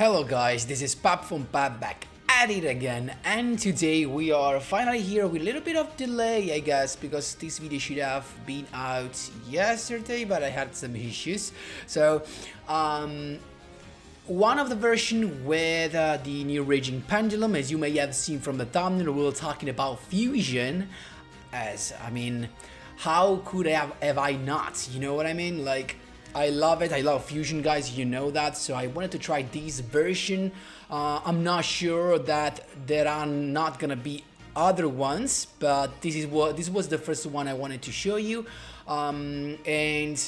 Hello guys, this is Pap from Pap back at it again, and today we are finally here with a little bit of delay, I guess, because this video should have been out yesterday, but I had some issues. So, one of the version with the new Raging Pendulum, as you may have seen from the thumbnail, we were talking about fusion. How could have I not? You know what I mean? Like, I love it. I love fusion, guys. You know that. So I wanted to try this version. I'm not sure that there are not gonna be other ones, but this was the first one I wanted to show you. And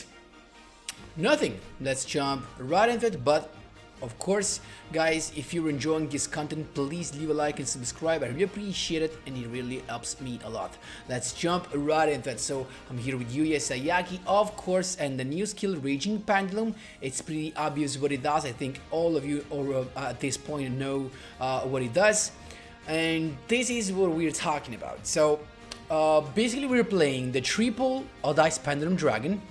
nothing. Let's jump right into it. But of course, guys, if you're enjoying this content, please leave a like and subscribe. I really appreciate it, and it really helps me a lot. Let's jump right into it. So I'm here with Yuya Sayaki, of course, and the new skill Raging Pendulum. It's pretty obvious what it does. I think all of you at this point know what it does, and this is what we're talking about. So basically, we're playing the triple Dice Pendulum Dragon,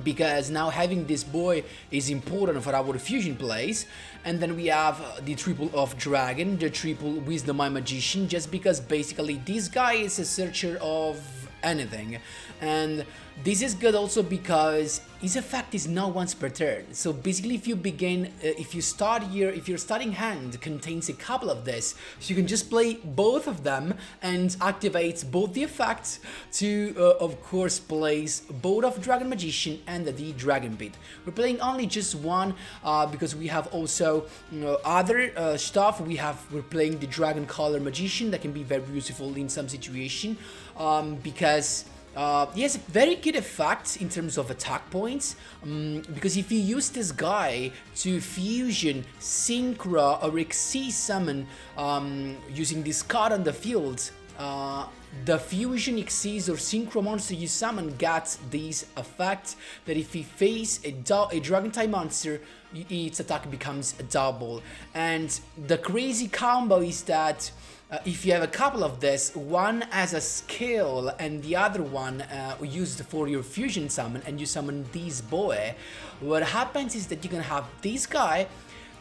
because now having this boy is important for our fusion plays. And then we have the triple of Dragon, the triple Wisdom Eye Magician, just because basically this guy is a searcher of anything. And this is good also because his effect is not once per turn. So basically, if you begin, if your starting hand contains a couple of this, so you can just play both of them and activate both the effects to, of course, place both of Dragon Magician and the Dragon Beat. We're playing only just one because we have also other stuff. We're playing the Dragon Color Magician that can be very useful in some situation because he has a very good effect in terms of attack points, because if you use this guy to fusion, synchro, or Xyz summon using this card on the field, the fusion, Xyz, or synchro monster you summon gets this effect that if you face a dragon type monster, its attack becomes a double. And the crazy combo is that if you have a couple of this, one as a skill and the other one used for your fusion summon, and you summon this boy, what happens is that you're gonna have this guy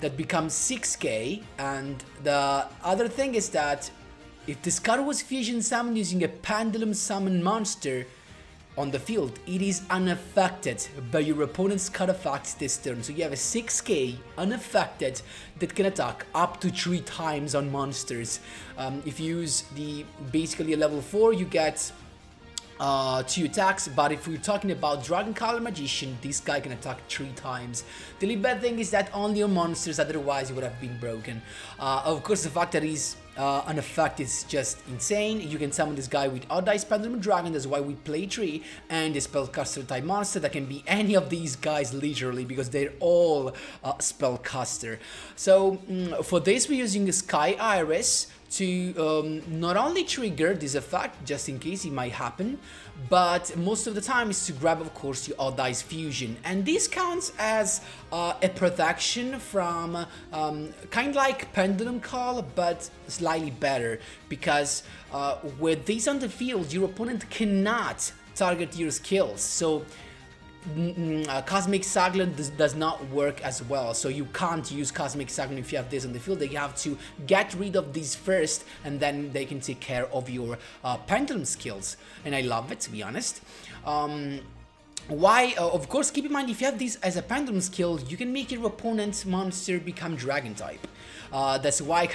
that becomes 6k, and the other thing is that if this card was fusion summoned using a pendulum summon monster on the field, it is unaffected by your opponent's card effects this turn. So you have a 6k unaffected that can attack up to 3 times on monsters. If you use basically a level 4, you get 2 attacks, but if we're talking about Dragon Color Magician, this guy can attack 3 times. The only bad thing is that only on monsters, otherwise it would have been broken. Of course, the fact that he's unaffected is just insane. You can summon this guy with Odd Dice Pendulum Dragon, that's why we play 3, and a Spellcaster type monster that can be any of these guys literally, because they're all Spellcaster. So for this we're using a Sky Iris to not only trigger this effect, just in case it might happen, but most of the time is to grab, of course, your Odd Dice Fusion. And this counts as a protection from kind of like Pendulum Call, but slightly better, because with this on the field, your opponent cannot target your skills. So Cosmic Saglan does not work as well, so you can't use Cosmic Saglan if you have this on the field. They have to get rid of these first, and then they can take care of your Pendulum skills, and I love it, to be honest. Why? Of course, keep in mind, if you have this as a Pendulum skill, you can make your opponent's monster become Dragon type. That's why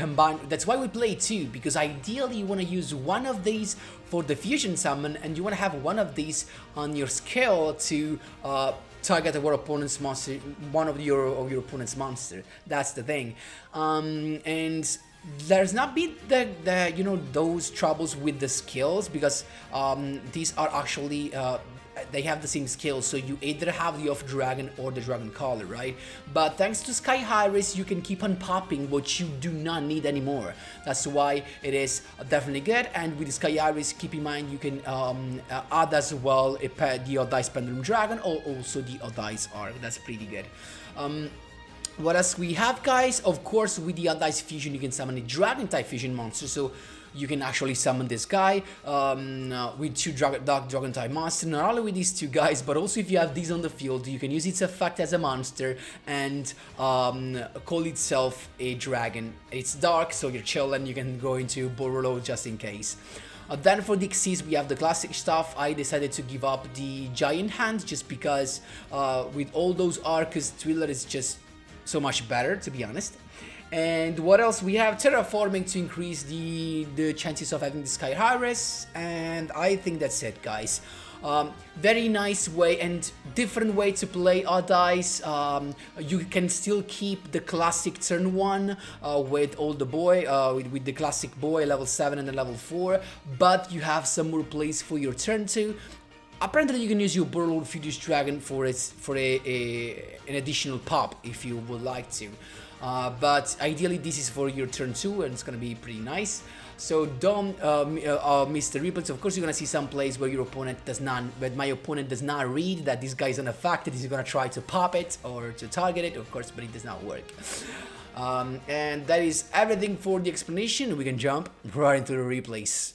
we play 2, because ideally you want to use one of these for the fusion summon, and you want to have one of these on your skill to target our opponent's monster, one of your opponent's monster. That's the thing, and there's not been those troubles with the skills, because these are actually they have the same skills, so you either have the Off Dragon or the Dragon Collar, right? But thanks to Sky Iris, you can keep on popping what you do not need anymore. That's why it is definitely good. And with the Sky Iris, keep in mind you can add as well the Odd Dice Pendulum Dragon, or also the Odd Dice Arc. That's pretty good. What else we have, guys? Of course, with the Dice Fusion, you can summon a Dragon type Fusion monster, so you can actually summon this guy with two Dark Dragon type monster. Not only with these two guys, but also if you have these on the field, you can use its effect as a monster and call itself a dragon. It's dark, so you're chill and you can go into Borolo just in case. Then for the Xyz, we have the classic stuff. I decided to give up the Giant Hand just because with all those Arcus, Twiller is just so much better, to be honest. And what else? We have Terraforming to increase the chances of having the Sky Harvest, and I think that's it, guys. Very nice way and different way to play Odd Dice. You can still keep the classic turn 1 with all the boy, with the classic boy level 7 and the level 4, but you have some more plays for your turn 2. Apparently you can use your Burlord Furious Dragon for an additional pop if you would like to. But ideally this is for your turn 2 and it's gonna be pretty nice. So don't miss the replays. Of course you're gonna see some plays where your opponent does not, but my opponent does not read that this guy is unaffected. He's gonna try to pop it or to target it, of course, but it does not work. And that is everything for the explanation. We can jump right into the replays.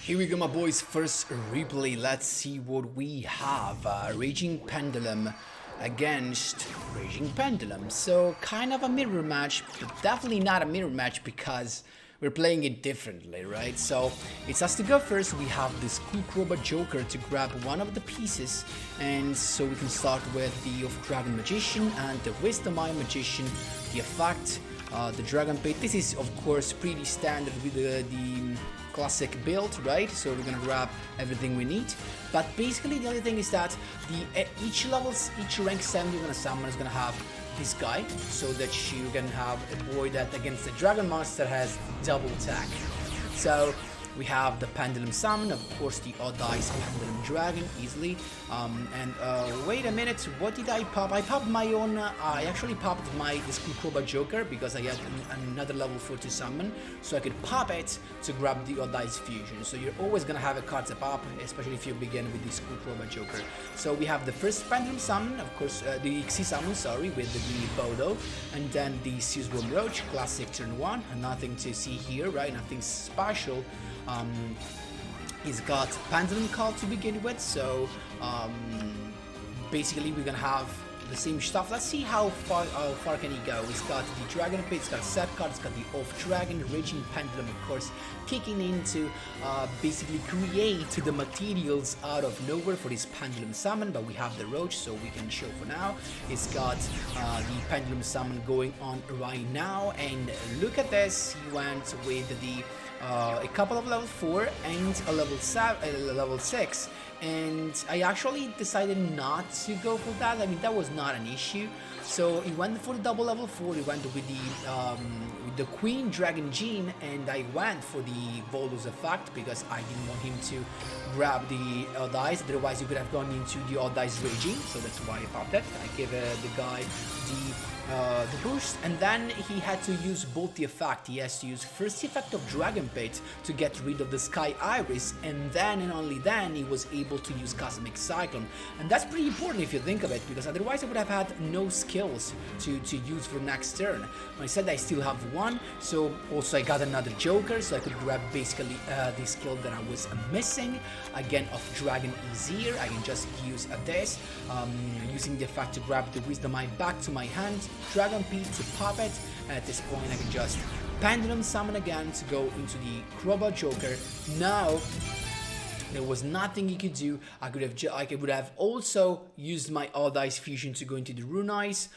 Here we go, my boys. First replay. Let's see what we have. Raging Pendulum against Raging Pendulum. So kind of a mirror match, but definitely not a mirror match because we're playing it differently, right? So it's us to go first. We have this cool Crobat Joker to grab one of the pieces, and so we can start with the Dragon Magician and the Wisdom Eye Magician, the effect, the Dragon Pit. This is of course pretty standard with the classic build, right? So we're gonna grab everything we need, but basically the only thing is that each rank 7 you're gonna summon is gonna have this guy, so that you can have a boy that against the dragon monster has double attack. So we have the Pendulum Summon, of course the Odd Dice Pendulum Dragon easily. Wait a minute, what did I pop? I popped my own, I actually popped this Crobat Joker because I had another level 4 to summon, so I could pop it to grab the Odd Dice Fusion. So you're always gonna have a card to pop, especially if you begin with this Crobat Joker. So we have the first Pendulum Summon, of course, the Xyz Summon, sorry, with the Bodo, and then the Seasworm Roach, classic turn 1, and nothing to see here, right? Nothing special. He's got Pendulum Call to begin with, so basically we're gonna have the same stuff. Let's see how far can he go. He's got the Dragon Pit, he's got set card, he's got the Off Dragon, Raging Pendulum, of course, kicking in to basically create the materials out of nowhere for this Pendulum Summon, but we have the Roach, so we can show for now. He's got the Pendulum Summon going on right now, and look at this, he went with the a couple of level 4 and a level 6, and I actually decided not to go for that. I mean, that was not an issue. So he went for the double level 4, he went with the Queen Dragon Gene, and I went for the Voldo's effect because I didn't want him to grab the Odd Dice, otherwise he could have gone into the Odd Dice Raging, so that's why I popped it. I gave the guy the boost, and then he had to use both the effect. He has to use first the effect of Dragon Pit to get rid of the Sky Iris, and then and only then he was able to use Cosmic Cyclone. And that's pretty important if you think of it, because otherwise I would have had no skills to use for next turn. I said I still have one, so also I got another Joker, so I could grab basically the skill that I was missing. Again, of Dragon Easier, I can just use this, using the effect to grab the Wisdom Eye back to my hand, Dragon Pit to pop it, and at this point I can just Pendulum Summon again to go into the Crobat Joker. Now there was nothing he could do. I would have also used my Odd Dice Fusion to go into the Rune Eyes.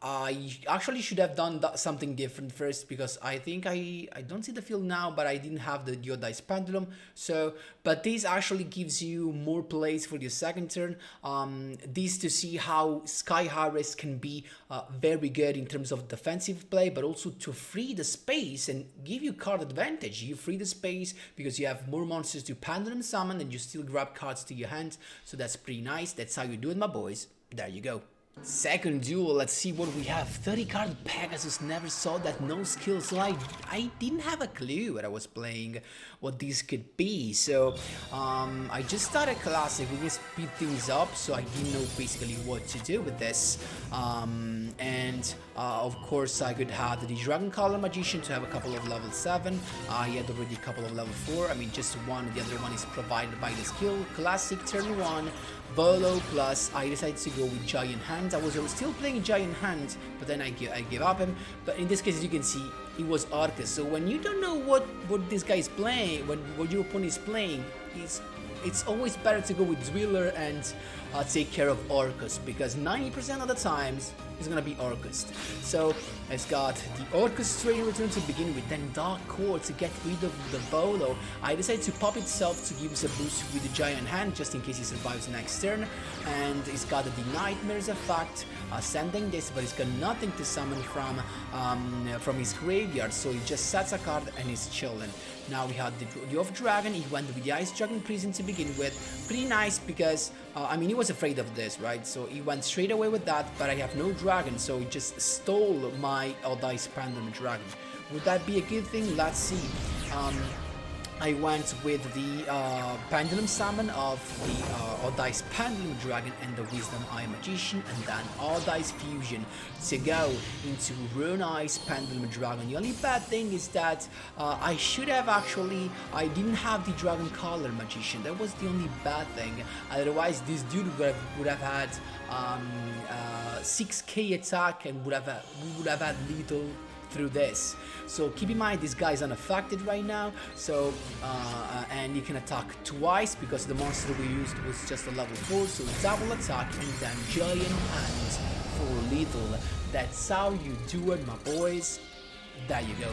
I actually should have done something different first, because I think I don't see the field now, but I didn't have the Odd Dice Pendulum. So, but this actually gives you more plays for your second turn. This to see how Sky Harvest can be very good in terms of defensive play, but also to free the space and give you card advantage. You free the space because you have more monsters to Pendulum Summon, and you still grab cards to your hand. So that's pretty nice. That's how you do it, my boys. There you go. Second duel, let's see what we have. 30 card Pegasus, never saw that, no skill, so I didn't have a clue what I was playing, what this could be. So I just started Classic, we can speed things up, so I didn't know basically what to do with this. Of course I could have the Dragon Color Magician to have a couple of level 7. He had already a couple of level 4, I mean just one, the other one is provided by the skill. Classic turn 1. Bolo plus I decided to go with Giant Hand. I was still playing Giant Hand, but then I give up him. But in this case, as you can see, it was Arcus. So when you don't know what this guy is playing, what your opponent is playing, it's always better to go with Dueler and take care of Arcus, because 90% of the times it's gonna be Arcus. So it's got the Arcus Trading Return to begin with, then Dark Core to get rid of the Bolo. I decided to pop itself to give us a boost with the Giant Hand just in case he survives next turn, and it's got the Nightmares effect, sending this, but it's got nothing to summon from his graveyard, so he just sets a card and he's chilling. Now we have the Off Dragon. He went with the Ice Dragon Prison to begin with. Pretty nice because, I mean, he was afraid of this, right? So he went straight away with that, but I have no dragon, so he just stole my Odd Ice Pendulum Dragon. Would that be a good thing? Let's see. I went with the Pendulum Summon of the Odd Ice Pendulum Dragon and the Wisdom Eye Magician, and then Odd Ice Fusion to go into RUNE Ice Pendulum Dragon. The only bad thing is that I should have actually, I didn't have the Dragon Color Magician. That was the only bad thing. Otherwise, this dude would have had 6k attack and we would have had lethal through this. So keep in mind this guy is unaffected right now, so and he can attack twice because the monster we used was just a level 4, so double attack and then Giant Hand for lethal. That's how you do it, my boys. There you go.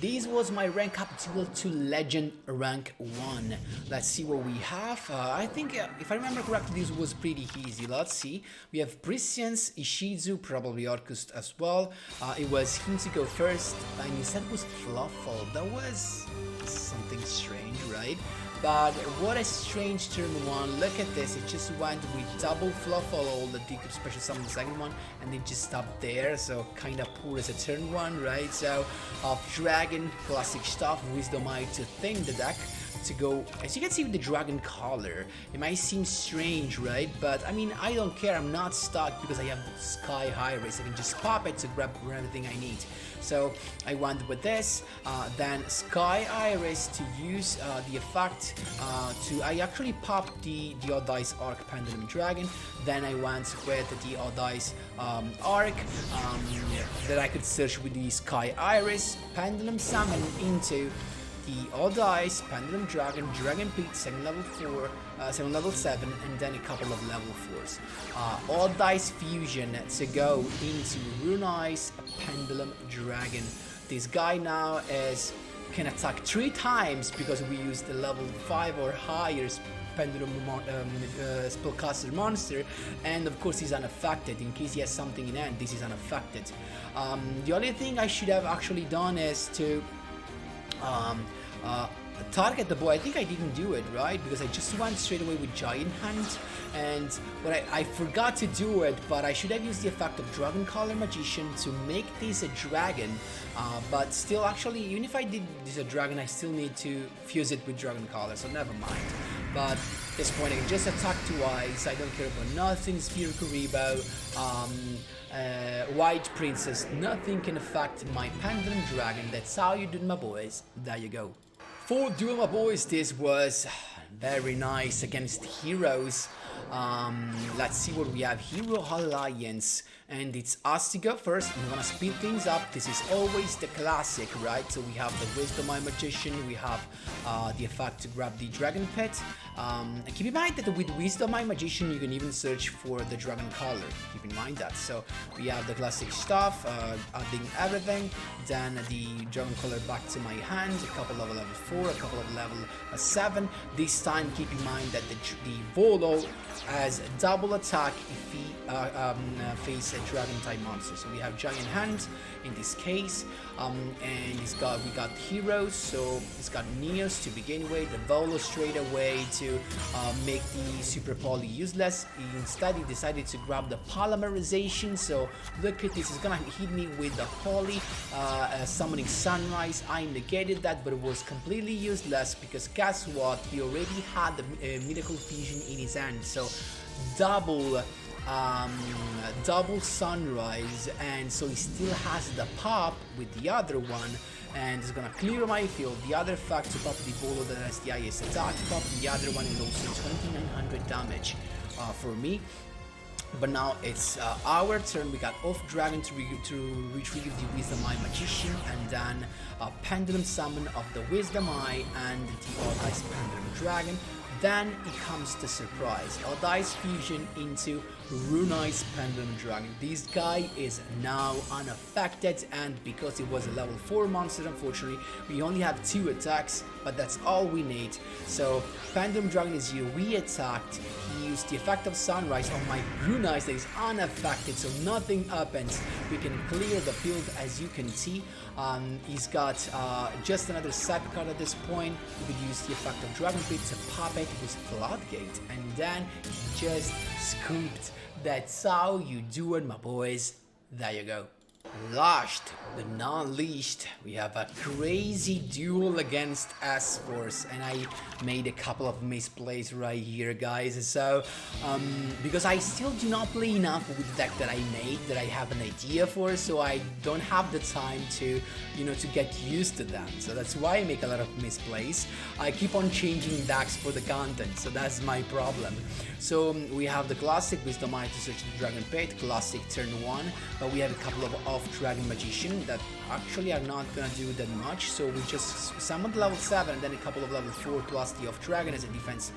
This was my rank up duel to Legend rank 1. Let's see what we have. I think, if I remember correctly, this was pretty easy. Let's see. We have Priscians, Ishizu, probably Arcus as well. It was him to go first, and instead was Fluffle. That was something strange, right? But what a strange turn 1. Look at this, it just went with double Fluffle, all the could special summon the second one, and they just stopped there, so kinda poor as a turn 1, right? So, Dragon, classic stuff, Wisdom Eye to thin the deck, to go, as you can see with the Dragon Collar, it might seem strange, right? But I mean, I don't care, I'm not stuck because I have Sky Iris, I can just pop it to grab everything I need. So I went with this, then Sky Iris to use the effect I actually popped the Odd Ice Arc Pendulum Dragon, then I went with the Odd Ice Arc that I could search with the Sky Iris, Pendulum Summon into the Odd Ice, Pendulum Dragon, Dragon Peak, second level 4, second level 7, and then a couple of level 4s. Odd Ice Fusion to go into RUNE Ice, Pendulum Dragon. This guy now can attack 3 times because we used the level 5 or higher Pendulum Spellcaster monster, and of course he's unaffected. In case he has something in hand, this is unaffected. The only thing I should have actually done is to target the boy. I think I didn't do it, right? Because I just went straight away with Giant Hand, and I forgot to do it, but I should have used the effect of Dragon Color Magician to make this a dragon, but still, actually, even if I did this a dragon, I still need to fuse it with Dragon Color, so never mind. But at this point, I can just attack twice, I don't care about nothing, Sphere Kuribo, White Princess, nothing can affect my Pendulum Dragon. That's how you do it, my boys. There you go. For Duel, my boys, this was very nice against heroes. Let's see what we have. Hero Alliance, and it's us to go first. I'm gonna speed things up. This is always the classic, right? So we have the Wisdom Eye Magician, we have the effect to grab the Dragon Pit. And keep in mind that with Wisdom Eye Magician, you can even search for the Dragon Color. Keep in mind that. So we have the classic stuff, adding everything, then the Dragon Color back to my hand, a couple of level 4, a couple of level 7. This time, keep in mind that the Volo has double attack if he face a dragon type monster. So we have giant hands in this case, and we got heroes. So it's got Neos to begin with, the Volo straight away to make the super poly useless. Instead he decided to grab the polymerization. So look at this, it's gonna hit me with the poly summoning sunrise. I negated that, but it was completely useless because guess what, he already had the miracle fusion in his hand. So double sunrise, and so he still has the pop with the other one, and it's gonna clear my field. The other fact to pop the Volo that has the highest attack pop, the other one is also 2900 damage for me. But now it's our turn. We got off dragon to retrieve the Wisdom Eye Magician, and then Pendulum Summon of the Wisdom Eye and the Odd Ice Pendulum Dragon. Then it comes to surprise, Odd Ice Fusion into RUNE Ice Pendulum Dragon. This guy is now unaffected, and because it was a level 4 monster, unfortunately, we only have 2 attacks, but that's all we need. So Pendulum Dragon is here, we attacked, he used the effect of Sunrise on my RUNE Ice that is unaffected, so nothing happens. We can clear the field as you can see. He's got just another set card at this point. We could use the effect of Dragon Pit to pop it with Floodgate, and then he just scooped. That's how you do it, my boys. There you go. Lashed but not leashed, we have a crazy duel against S-Force, and I made a couple of misplays right here, guys. So because I still do not play enough with the deck that I made, that I have an idea for, so I don't have the time to, you know, to get used to them. So that's why I make a lot of misplays. I keep on changing decks for the content, so that's my problem. So we have the classic Wisdom Eye to search the Dragon Pit, classic turn 1, but we have a couple of off-dragon magician that actually are not gonna do that much, so we just summoned level 7 and then a couple of level 4 plus the off-dragon as a defense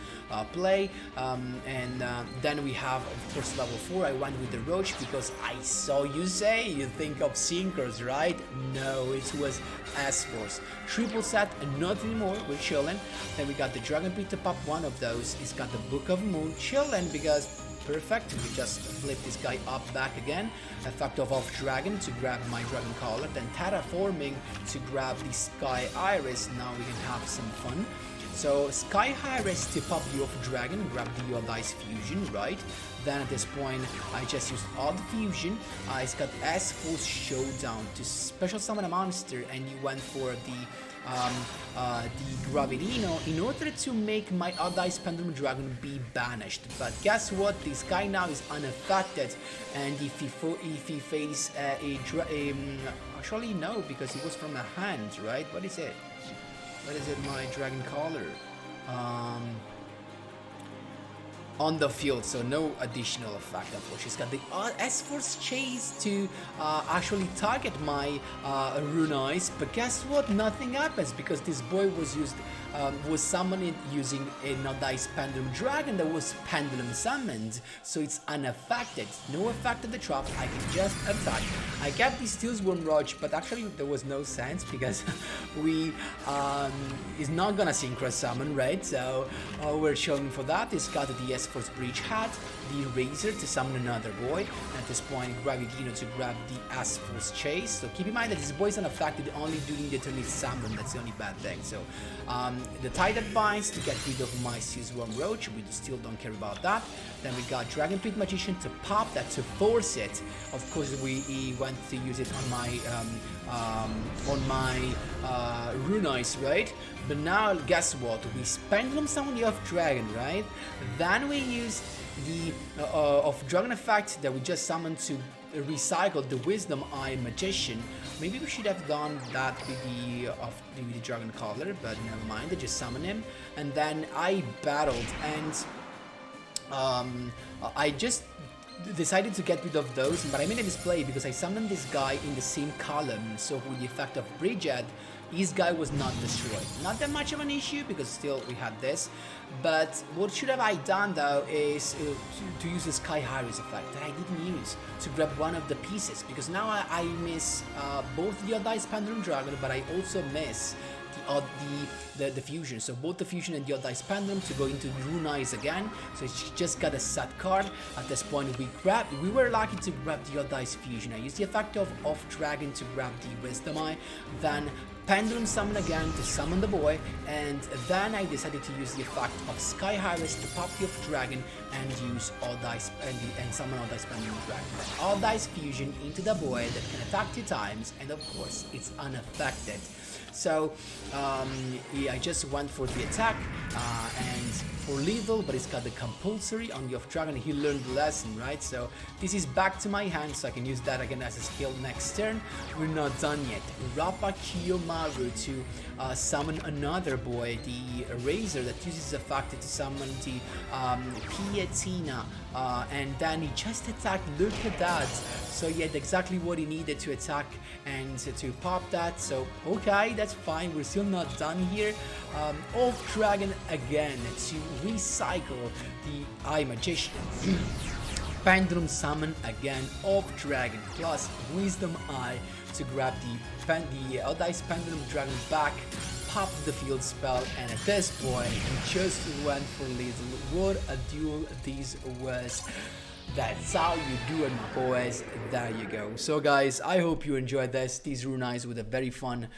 play, and then we have, of course, level 4. I went with the Roach because I saw you say you think of Sinkers, right? No, it was S-Force. Triple set and nothing more, we're chilling. Then we got the Dragon Pit to pop one of those. It's got the Book of Moon, chilling because perfect. We just flip this guy up back again. Effect of off dragon to grab my dragon collar, then terraforming to grab the Sky Iris. Now we can have some fun. So Sky Iris to pop the off dragon, grab the Odd Ice Fusion, right? Then at this point I just used Odd Fusion. It's got S-Force Showdown to special summon a monster, and you went for the Gravitino in order to make my Odd Ice Pendulum Dragon be banished. But guess what? This guy now is unaffected, and if he face actually no, because it was from a hand, right? What is it? What is it? My dragon collar. On the field, so no additional effect. Unfortunately, she's got the S-Force Chase to actually target my RUNE Ice, but guess what? Nothing happens because this boy was summoned using a Odd Ice Pendulum Dragon that was Pendulum summoned, so it's unaffected. No effect of the trap. I can just attack. I kept the Steel Worm Roach, but actually there was no sense because we is not gonna synchro summon, right? So we're showing for that. It's got the S-Force Breach Hat, the Razor to summon another boy, and at this point Gravitino to grab the S-Force Chase. So keep in mind that this boy is unaffected only during the turn it's summoned. That's the only bad thing. So the Tie That Binds to get rid of my Steel Worm Roach. We still don't care about that. Then we got Dragon Pit Magician to pop that, to force it. Of course, we went to use it on my RUNE Ice, right? But now, guess what? We Pendulum summon the off dragon, right? Then we used the off dragon effect that we just summoned to recycle the Wisdom Eye Magician. Maybe we should have done that with the Dragon Collar, but never mind. I just summoned him, and then I battled, and I just decided to get rid of those, but I made a misplay because I summoned this guy in the same column, so with the effect of Bridget, his guy was not destroyed. Not that much of an issue because still we had this, but what should have I done though is to use the Sky Iris effect that I didn't use to grab one of the pieces, because now I miss both the Odd Ice Pendulum Dragon, but I also miss the fusion. So both the fusion and the odd dice pendulum to go into RUNE again. So it's just got a set card. At this point we were lucky to grab the odd dice fusion. I used the effect of Off Dragon to grab the Wisdom Eye, then Pendulum Summon again to summon the boy, and then I decided to use the effect of Sky Harvest to pop the Off Dragon and use All Dice and summon All Dice Pendulum Dragon. All Dice Fusion into the boy that can attack 2 times, and of course it's unaffected. So I just went for the attack and for lethal, but it's got the compulsory on the Off Dragon. He learned the lesson, right? So this is back to my hand, so I can use that again as a skill next turn. We're not done yet. Rappa Kiyomaru to summon another boy, the Eraser, that uses the fact to summon the Pietina, and then he just attacked. Look at that. So he had exactly what he needed to attack and to pop that. So okay, that's fine. We're still not done here. Off Dragon again to recycle the Eye Magician. Pendulum Summon again, Off Dragon plus Wisdom Eye to grab the Odd Dice Pendulum Dragon back, pop the field spell, and at this point he just went for lethal. What a duel this was. That's how you do it, my boys. There you go. So guys, I hope you enjoyed these RUNE with a very fun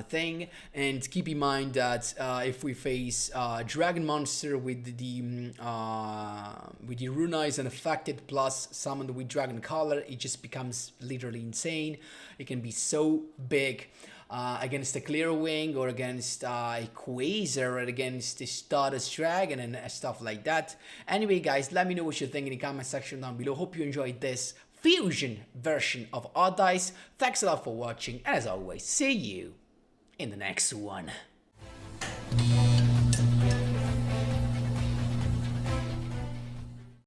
thing, and keep in mind that if we face Dragon Monster with the RUNE and Affected plus summoned with Dragon Collar, it just becomes literally insane. It can be so big. Against a Clear Wing or against a Quasar or against the Stardust Dragon and stuff like that. Anyway guys, let me know what you think in the comment section down below. Hope you enjoyed this fusion version of Odd Dice. Thanks a lot for watching, and as always, see you in the next one.